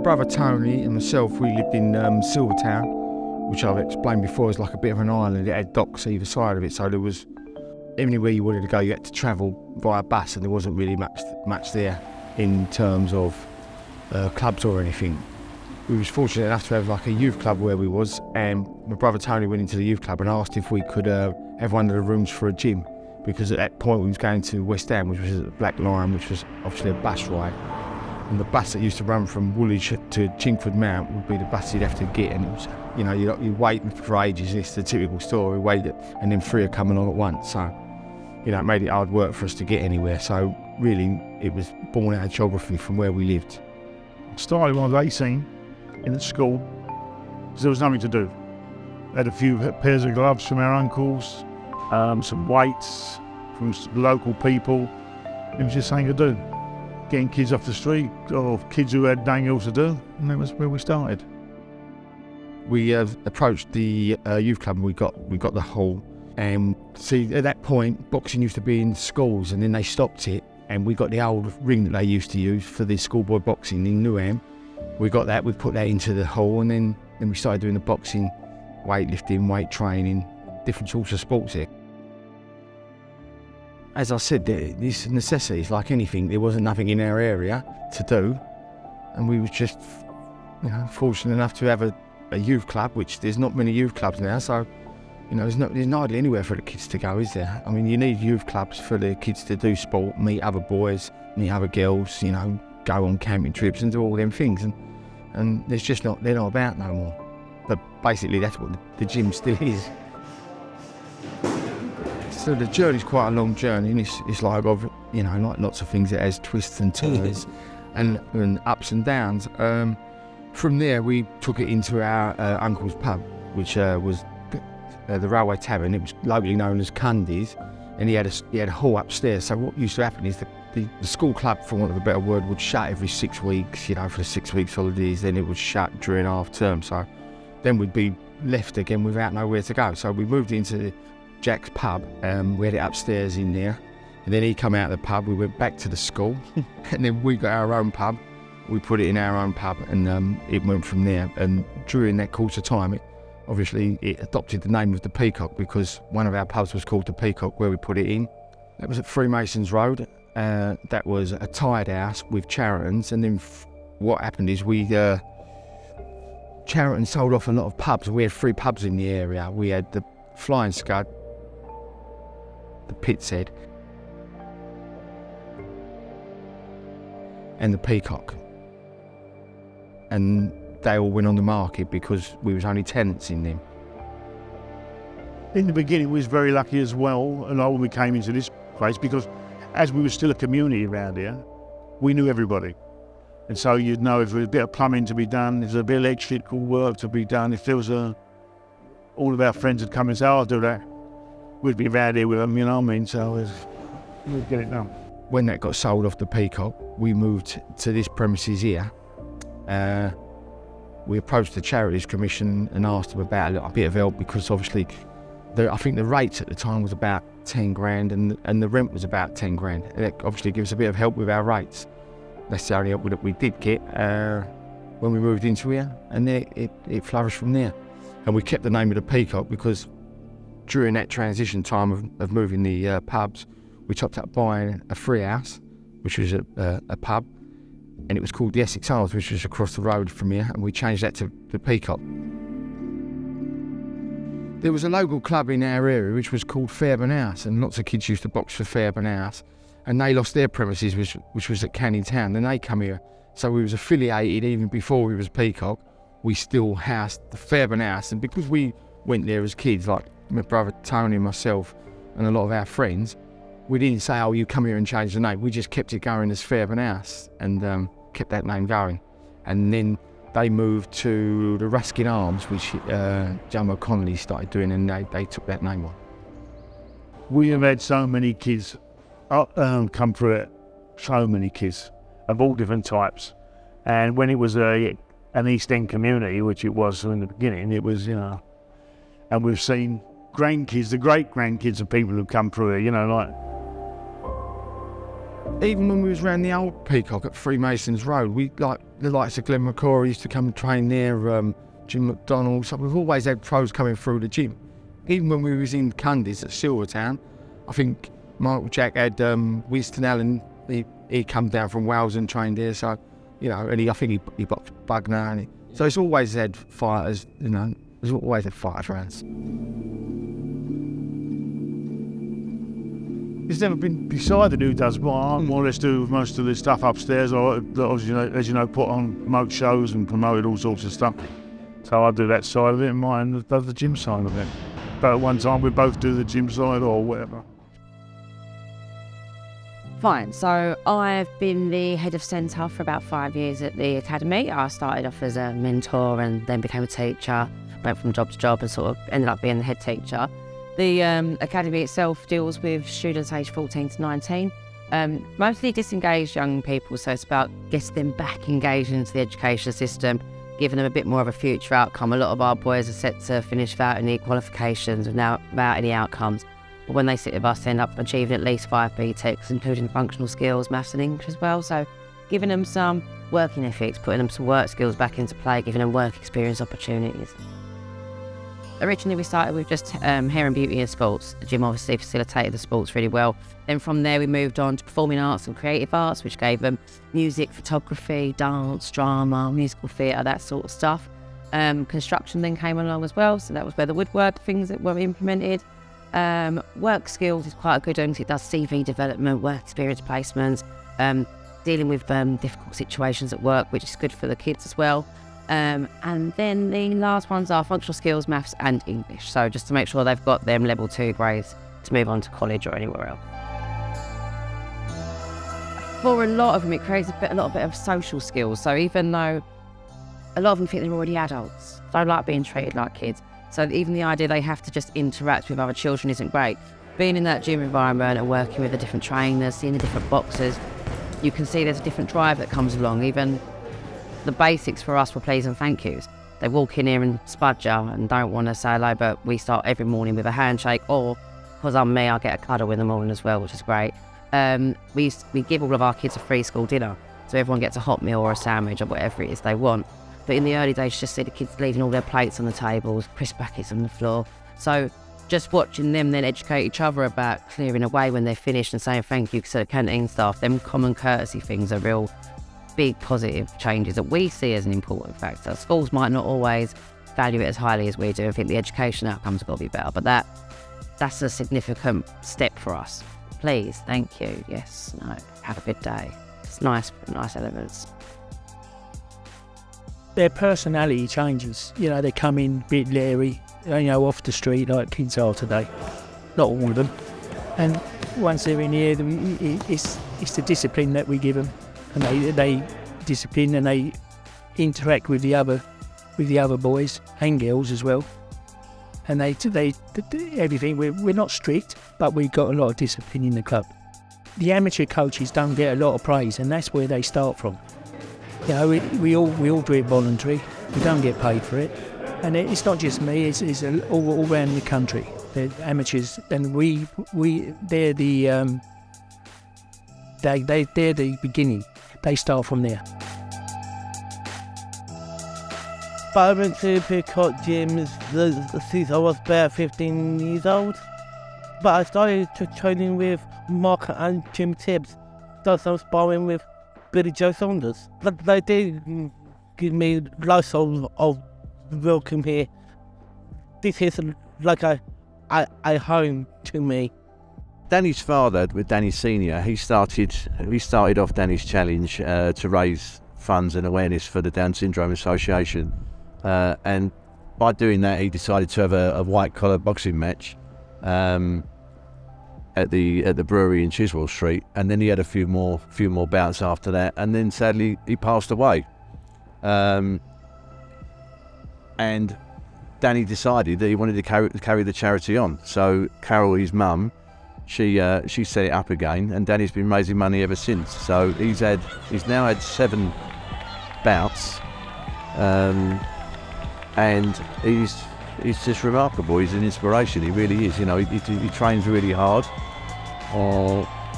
brother Tony and myself, we lived in Silvertown, which I've explained before is like a bit of an island. It had docks either side of it, so there was anywhere you wanted to go, you had to travel via bus, and there wasn't really much there in terms of clubs or anything. We was fortunate enough to have like a youth club where we was, and my brother Tony went into the youth club and asked if we could have one of the rooms for a gym, because at that point we was going to West Ham, which was at the Black Lion, which was obviously a bus ride. And the bus that used to run from Woolwich to Chingford Mount would be the bus you'd have to get, and it was, you know, you'd wait for ages. It's the typical story, wait, and then three are coming on at once. So, you know, it made it hard work for us to get anywhere. So really, it was born out of geography from where we lived. Started when I was 18 in at school, because there was nothing to do. Had a few pairs of gloves from our uncles, some weights from local people. It was just something to do. Getting kids off the street, or kids who had nothing else to do, and that was where we started. We approached the youth club, and we got the hall. And see, at that point, boxing used to be in schools, and then they stopped it, and we got the old ring that they used to use for the schoolboy boxing in Newham. We got that, we put that into the hall, and then we started doing the boxing, weightlifting, weight training, different sorts of sports here. As I said, this necessity is like anything. There wasn't nothing in our area to do, and we was just, you know, fortunate enough to have a youth club, which there's not many youth clubs now. So, you know, there's hardly anywhere for the kids to go, is there? I mean, you need youth clubs for the kids to do sport, meet other boys, meet other girls, you know, go on camping trips and do all them things, and there's just they're not about no more. But basically, that's what the gym still is. So the journey's quite a long journey, and it's like, you know, like lots of things, it has twists and turns and ups and downs. From there, we took it into our uncle's pub, which was the Railway Tavern. It was locally known as Cundy's, and he had a hall upstairs. So what used to happen is the school club, for want of a better word, would shut every 6 weeks, you know, for the 6 weeks holidays. Then it would shut during half term. So then we'd be left again without nowhere to go. So we moved into Jack's pub. We had it upstairs in there, and then he come out of the pub. We went back to the school, and then we got our own pub. We put it in our own pub, and it went from there. And during that course of time, it adopted the name of the Peacock, because one of our pubs was called the Peacock, where we put it in. That was at Freemasons Road. That was a tied house with Charitons, and then what happened is Chariton sold off a lot of pubs. We had 3 pubs in the area. We had the Flying Scud, the Pit's Head, and the Peacock. And they all went on the market because we was only tenants in them. In the beginning, we was very lucky as well, and when we came into this place, because as we were still a community around here, we knew everybody. And so you'd know if there was a bit of plumbing to be done, if there was a bit of electrical work to be done, if there was all of our friends would come and say, "Oh, I'll do that." We'd be around here with them, you know what I mean? So we'd get it done. When that got sold off the Peacock, we moved to this premises here. We approached the Charities Commission and asked them about a little bit of help, because obviously I think the rates at the time was about 10 grand and the rent was about 10 grand. And that obviously gives us a bit of help with our rates. That's the only help that we did get when we moved into here, and it flourished from there. And we kept the name of the Peacock because during that transition time of moving the pubs, we topped up buying a free house, which was a pub, and it was called the Essex Arms, which was across the road from here, and we changed that to the Peacock. There was a local club in our area which was called Fairburn House, and lots of kids used to box for Fairburn House, and they lost their premises, which was at Canning Town, and they come here. So we was affiliated even before we was Peacock. We still housed the Fairburn House, and because we went there as kids, like my brother Tony and myself and a lot of our friends, we didn't say, "Oh, you come here and change the name." We just kept it going as Fairburn House, and kept that name going. And then they moved to the Ruskin Arms, which John O'Connolly started doing, and they took that name on. We have had so many kids come through it, so many kids of all different types. And when it was an East End community, which it was in the beginning, it was, you know, and we've seen grandkids, the great grandkids of people who've come through it, you know, like Even when we was around the old Peacock at Freemasons Road, we like the likes of Glenn McCrory used to come and train there, Jim McDonald. So we've always had pros coming through the gym. Even when we was in Cundies at Silvertown, I think Michael Jack had Winston Allen. He come down from Wales and trained there. So, you know, and I think he boxed Bugner. And so it's always had fighters. You know, there's always had fighters around. It's never been decided who does what. I more or less do most of the stuff upstairs. I obviously, as you know, put on promote shows and promoted all sorts of stuff. So I do that side of it, and mine does the gym side of it. But at one time we both do the gym side or whatever. Fine, so I've been the head of centre for about 5 years at the academy. I started off as a mentor and then became a teacher, went from job to job and sort of ended up being the head teacher. The academy itself deals with students aged 14 to 19, mostly disengaged young people, so it's about getting them back engaged into the education system, giving them a bit more of a future outcome. A lot of our boys are set to finish without any qualifications, without any outcomes. But when they sit with us, they end up achieving at least 5 BTECs, including functional skills, maths and English as well. So giving them some working ethics, putting them some work skills back into play, giving them work experience opportunities. Originally we started with just hair and beauty and sports. The gym obviously facilitated the sports really well. Then from there we moved on to performing arts and creative arts, which gave them music, photography, dance, drama, musical theatre, that sort of stuff. Construction then came along as well, so that was where the woodwork things that were implemented. Work skills is quite a good one. It does CV development, work experience placements, dealing with difficult situations at work, which is good for the kids as well. And then the last ones are functional skills, maths and English. So just to make sure they've got them level 2 grades to move on to college or anywhere else. For a lot of them, it creates a lot of social skills. So even though a lot of them think they're already adults, don't like being treated like kids. So even the idea they have to just interact with other children isn't great. Being in that gym environment and working with the different trainers, seeing the different boxers, you can see there's a different drive that comes along. Even the basics for us were please and thank yous. They walk in here and spud you and don't want to say hello, but we start every morning with a handshake, or because I'm me, I get a cuddle in the morning as well, which is great. We give all of our kids a free school dinner, so everyone gets a hot meal or a sandwich or whatever it is they want. But in the early days, you just see the kids leaving all their plates on the tables, crisp packets on the floor. So just watching them then educate each other about clearing away when they're finished and saying thank you to the canteen staff, them common courtesy things are real big positive changes that we see as an important factor. Schools might not always value it as highly as we do. I think the education outcomes have got to be better, but that's a significant step for us. Please, thank you, yes, no, have a good day. It's nice elements. Their personality changes. You know, they come in a bit leery, you know, off the street like kids are today. Not all of them. And once they're in here, it's the discipline that we give them. And they discipline and they interact with the other boys and girls as well. And they everything. We're not strict, but we've got a lot of discipline in the club. The amateur coaches don't get a lot of praise, and that's where they start from. You know, we all do it voluntary. We don't get paid for it, and it's not just me. It's all around the country. They're amateurs, and they're the beginning. They start from there. I went to Peacock Gym since I was about 15 years old. But I started training with Mark and Jim Tibbs. Done some sparring with Billy Joe Saunders. They did give me lots of welcome here. This is like a home to me. Danny's father, with Danny Senior, he started off Danny's challenge to raise funds and awareness for the Down Syndrome Association, and by doing that, he decided to have a white collar boxing match at the brewery in Chiswell Street, and then he had a few more bouts after that, and then sadly he passed away. And Danny decided that he wanted to carry the charity on. So Carol, his mum, she set it up again, and Danny's been raising money ever since. So he's now had 7 bouts, and he's just remarkable. He's an inspiration. He really is. You know, he trains really hard,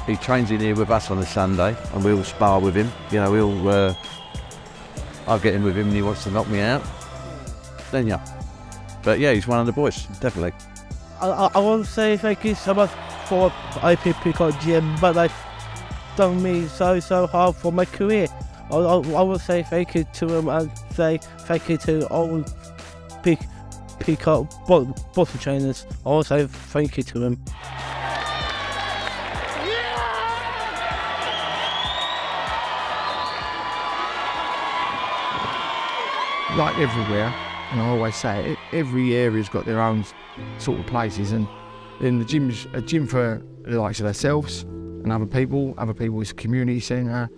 he trains in here with us on a Sunday, and we'll spar with him. You know, I'll get in with him and he wants to knock me out. Then yeah. But yeah, he's one of the boys, definitely. I want to say thank you so much for A Peacock Gym, but they've done me so hard for my career. I will say thank you to them and say thank you to all Peacock boxing trainers. I want to say thank you to them. Like everywhere, and I always say it, every area's got their own sort of places, and then the gym's a gym for the likes of themselves and other people. Other people is a community centre.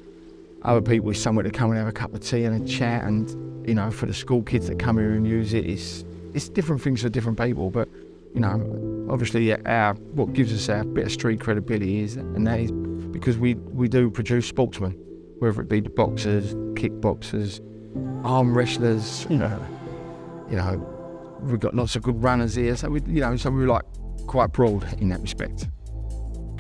Other people is somewhere to come and have a cup of tea and a chat, and you know, for the school kids that come here and use it, it's different things for different people. But you know, obviously what gives us our bit of street credibility is, and that is because we do produce sportsmen, whether it be the boxers, kickboxers, arm wrestlers, you know, we've got lots of good runners here, so we're like quite broad in that respect.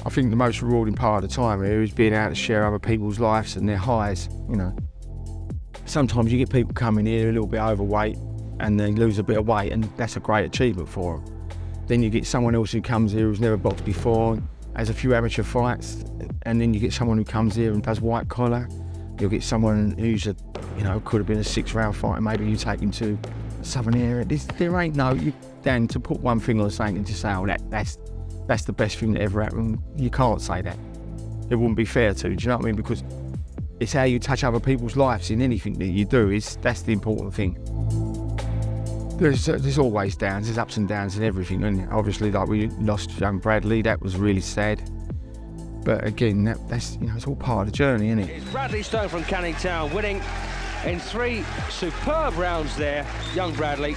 I think the most rewarding part of the time here is being able to share other people's lives and their highs. You know, sometimes you get people coming here a little bit overweight and they lose a bit of weight, and that's a great achievement for them. Then you get someone else who comes here who's never boxed before, has a few amateur fights, and then you get someone who comes here and does white collar. You'll get someone who's could have been a 6-round fighter, maybe you take him to a southern area. There ain't Dan, to put one thing on something and to say, oh, that's the best thing that ever happened. You can't say that. It wouldn't be fair to, do you know what I mean? Because it's how you touch other people's lives in anything that you do. That's the important thing. There's always downs, there's ups and downs and everything. And obviously, like we lost young Bradley, that was really sad. But again, that's it's all part of the journey, isn't it? It's Bradley Stone from Canning Town winning in 3 superb rounds there. Young Bradley,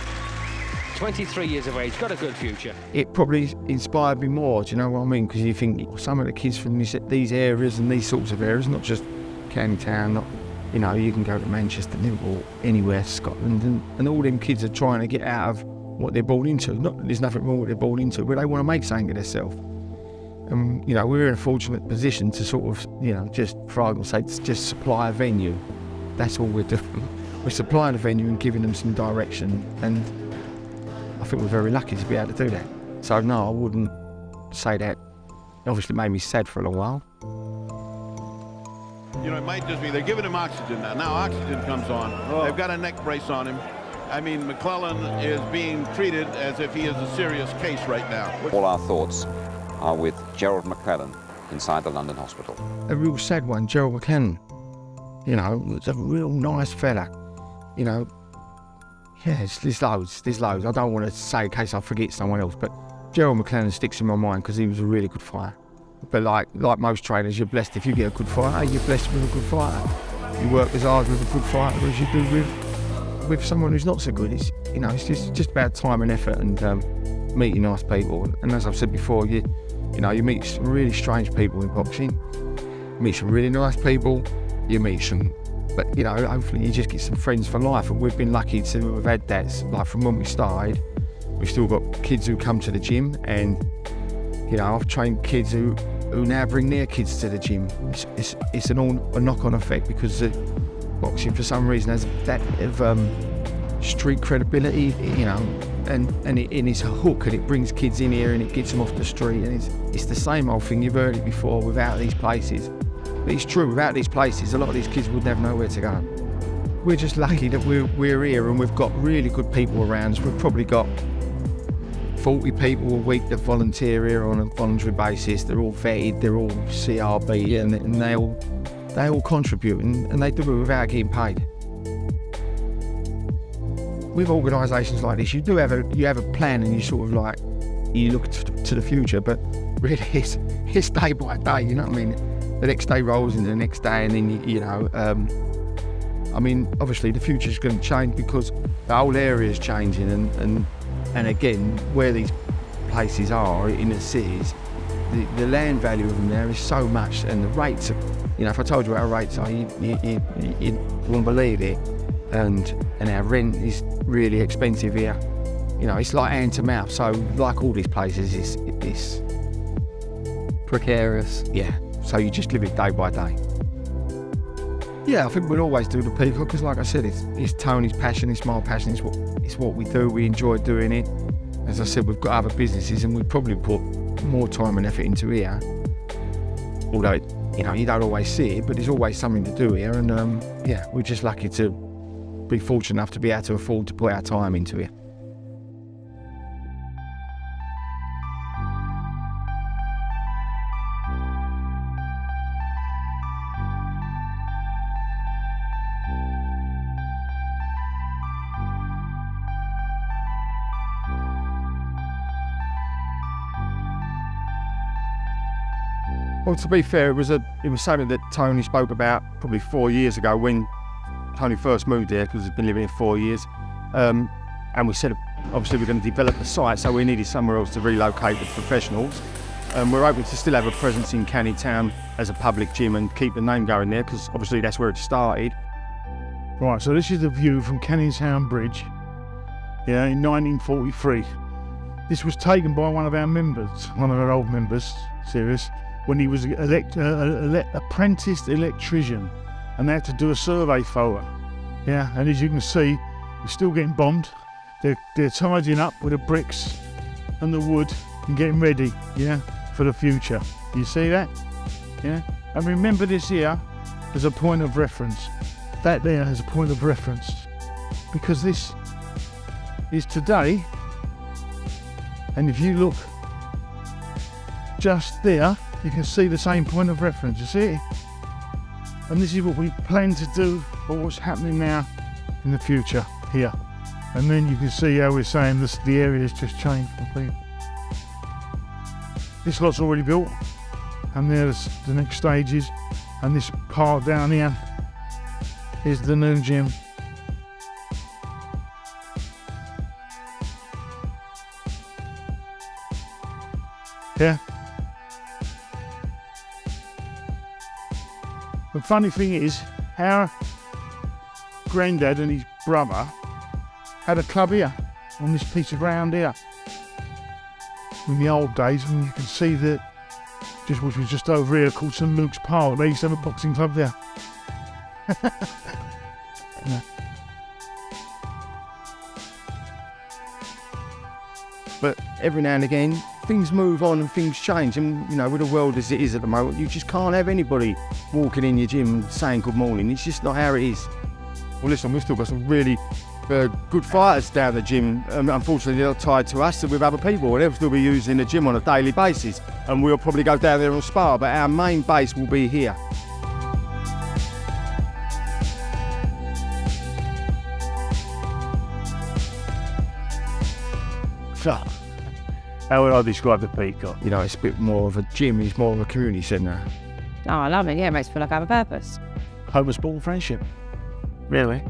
23 years of age, got a good future. It probably inspired me more, do you know what I mean? Because you think some of the kids from these areas and these sorts of areas, not just Canning Town, you can go to Manchester, Liverpool, anywhere, Scotland, and all them kids are trying to get out of what they're born into. There's nothing wrong with what they're born into, but they want to make something of themselves. And we're in a fortunate position to sort of, just for argument's sake, just supply a venue. That's all we're doing. We're supplying a venue and giving them some direction, and I think we're very lucky to be able to do that. So no, I wouldn't say that. It obviously made me sad for a long while. It might just be they're giving him oxygen now. Now oxygen comes on. Oh. They've got a neck brace on him. I mean, McClellan is being treated as if he is a serious case right now. All our thoughts are with Gerald McClellan inside the London hospital. A real sad one, Gerald McClellan. Was a real nice fella. Yeah, there's loads. I don't want to say in case I forget someone else, but Gerald McClellan sticks in my mind because he was a really good fighter. But like most trainers, you're blessed if you get a good fighter. You're blessed with a good fighter. You work as hard with a good fighter as you do with someone who's not so good. It's just about time and effort and meeting nice people. And as I've said before, you meet some really strange people in boxing. You meet some really nice people. You meet some, but hopefully you just get some friends for life. And we've been lucky to have had that. Like from when we started, we've still got kids who come to the gym, and I've trained kids who now bring their kids to the gym. It's a knock-on effect because boxing for some reason has that of street credibility, and it's a hook, and it brings kids in here and it gets them off the street, and it's the same old thing. You've heard it before. Without these places, but it's true. Without these places, a lot of these kids would never know where to go. We're just lucky that we're here and we've got really good people around us. We've probably got 40 people a week that volunteer here on a voluntary basis. They're all vetted, they're all CRB, and they all contribute, and they do it without getting paid. With organisations like this, you have a plan, and you look to the future, but really it's day by day. You know what I mean? The next day rolls into the next day, and then obviously the future's going to change because the whole area's changing, and again, where these places are in the cities, the land value of them there is so much, and the rates are, if I told you what our rates are, you wouldn't believe it. And our rent is really expensive here. It's like hand to mouth. So like all these places, it's precarious. Yeah. So you just live it day by day. Yeah, I think we'll always do the Peacock because, like I said, it's Tony's passion, it's my passion, it's what we do. We enjoy doing it. As I said, we've got other businesses and we probably put more time and effort into here. Although, you know, you don't always see it, but there's always something to do here. And yeah, we're just lucky to be fortunate enough to be able to afford to put our time into it. Well, to be fair, it was something that Tony spoke about probably 4 years ago when Tony first moved here, because he's been living here 4 years. And we said, obviously, we're going to develop the site, so we needed somewhere else to relocate the professionals. We're hoping to still have a presence in Canning Town as a public gym and keep the name going there, because obviously that's where it started. Right, so this is the view from Canning Town Bridge, yeah, in 1943. This was taken by one of our members, one of our old members, serious, when he was apprenticed electrician, and they had to do a survey photo. Yeah, and as you can see, we're still getting bombed. They're tidying up with the bricks and the wood and getting ready, yeah, for the future. You see that? Yeah, and remember this here as a point of reference. That there as a point of reference, because this is today, and if you look just there, you can see the same point of reference, you see it? And this is what we plan to do for what's happening now in the future here. And then you can see how we're saying this, the area has just changed completely. This lot's already built, and there's the next stages, and this part down here is the new gym. Yeah. The funny thing is, our granddad and his brother had a club here, on this piece of ground here. In the old days, and you can see that, which was just over here, called St Luke's Park. They used to have a boxing club there. Yeah. But every now and again, things move on and things change, and you know, with the world as it is at the moment, you just can't have anybody walking in your gym saying good morning. It's just not how it is. Well, listen, we've still got some really good fighters down the gym. Unfortunately, they're tied to us with other people, and they'll still be using the gym on a daily basis, and we'll probably go down there and spar, but our main base will be here. So, how would I describe the Peacock? You know, it's a bit more of a gym, it's more of a community centre. Oh, I love it. Yeah, it makes me feel like I have a purpose. Home of sport and friendship. Really?